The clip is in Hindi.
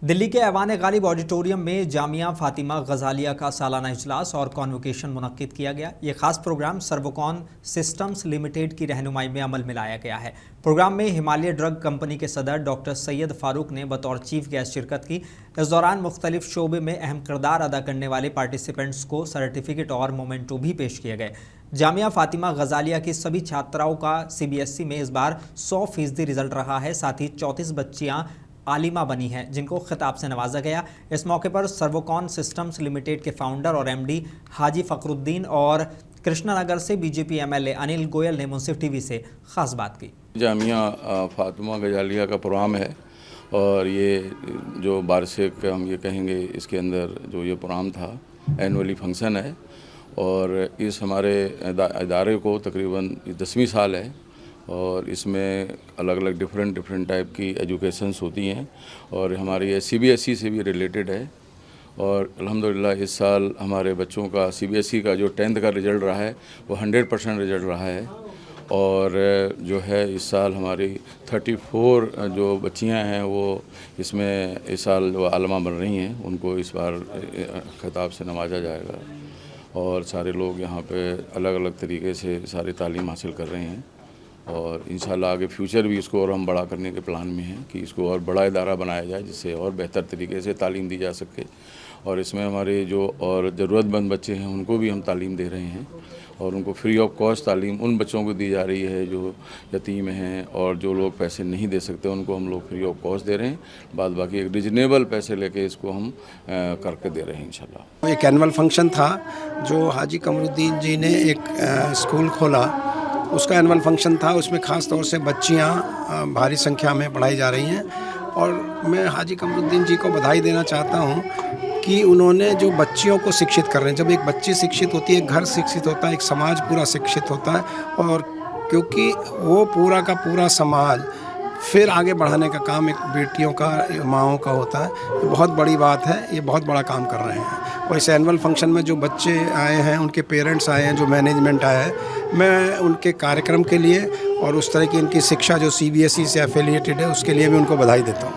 दिल्ली के ऐवान गालिब ऑडिटोरियम में जामिया फातिमा गजालिया का सालाना इजलास और कॉन्वोकेशन मुनक्किद किया गया। ये खास प्रोग्राम सर्वकॉन सिस्टम्स लिमिटेड की रहनुमाई में अमल में लाया गया है। प्रोग्राम में हिमालय ड्रग कंपनी के सदर डॉक्टर सैयद फारूक ने बतौर चीफ गेस्ट शिरकत की। इस दौरान मुख्तलिफ शोबे में अहम किरदार अदा करने वाले पार्टिसिपेंट्स को सर्टिफिकेट और मोमेंटो भी पेश किए गए। जामिया फातिमा गजालिया की सभी छात्राओं का CBSE में इस बार 100% रिजल्ट रहा है। साथ ही 34 बच्चियां आलिमा बनी हैं जिनको खिताब से नवाजा गया। इस मौके पर सर्वकॉन सिस्टम्स लिमिटेड के फाउंडर और MD हाजी फखरुद्दीन और कृष्णानगर से BJP MLA अनिल गोयल ने मुंसिफ TV से खास बात की। जामिया फातिमा गजालिया का प्रोग्राम है और ये जो वार्षिक हम ये कहेंगे इसके अंदर जो ये प्रोग्राम था एनुअली फंक्शन है और इस हमारे इदारे को तकरीबन 10वीं साल है और इसमें अलग अलग डिफरेंट टाइप की एजुकेशंस होती हैं और हमारी ये CBSE से भी रिलेटेड है। और अल्हम्दुलिल्लाह इस साल हमारे बच्चों का CBSE का जो 10th का रिज़ल्ट रहा है वो 100% रिज़ल्ट रहा है। और जो है इस साल हमारी 34 जो बच्चियां हैं वो इसमें इस साल जो आलमा बन रही हैं उनको इस बार खिताब से नवाजा जाएगा और सारे लोग यहाँ पे अलग अलग तरीके से सारी तालीम हासिल कर रहे हैं और इंशाल्लाह आगे फ्यूचर भी इसको और हम बड़ा करने के प्लान में हैं कि इसको और बड़ा इदारा बनाया जाए जिससे और बेहतर तरीके से तालीम दी जा सके। और इसमें हमारे जो और ज़रूरतमंद बच्चे हैं उनको भी हम तालीम दे रहे हैं और उनको फ्री ऑफ कॉस्ट तालीम उन बच्चों को दी जा रही है जो यतीम हैं और जो लोग पैसे नहीं दे सकते उनको हम लोग फ्री ऑफ कॉस्ट दे रहे हैं। बाद बाकी एक रिजनेबल पैसे लेके इसको हम करके दे रहे हैं इंशाल्लाह। एक एनुअल फंक्शन था जो हाजी कमरुद्दीन जी ने एक स्कूल खोला, उसका एनुअल फंक्शन था। उसमें ख़ास तौर से बच्चियां भारी संख्या में पढ़ाई जा रही हैं और मैं हाजी कमरुद्दीन जी को बधाई देना चाहता हूं कि उन्होंने जो बच्चियों को शिक्षित कर रहे हैं। जब एक बच्ची शिक्षित होती है, एक घर शिक्षित होता है, एक समाज पूरा शिक्षित होता है और क्योंकि वो पूरा का पूरा समाज फिर आगे बढ़ाने का काम एक बेटियों का, माँओं का होता है। ये बहुत बड़ी बात है, ये बहुत बड़ा काम कर रहे हैं। और इस एनुअल फंक्शन में जो बच्चे आए हैं, उनके पेरेंट्स आए हैं, जो मैनेजमेंट आया है, मैं उनके कार्यक्रम के लिए और उस तरह की इनकी शिक्षा जो CBSE से एफिलिएटेड है उसके लिए भी उनको बधाई देता हूँ।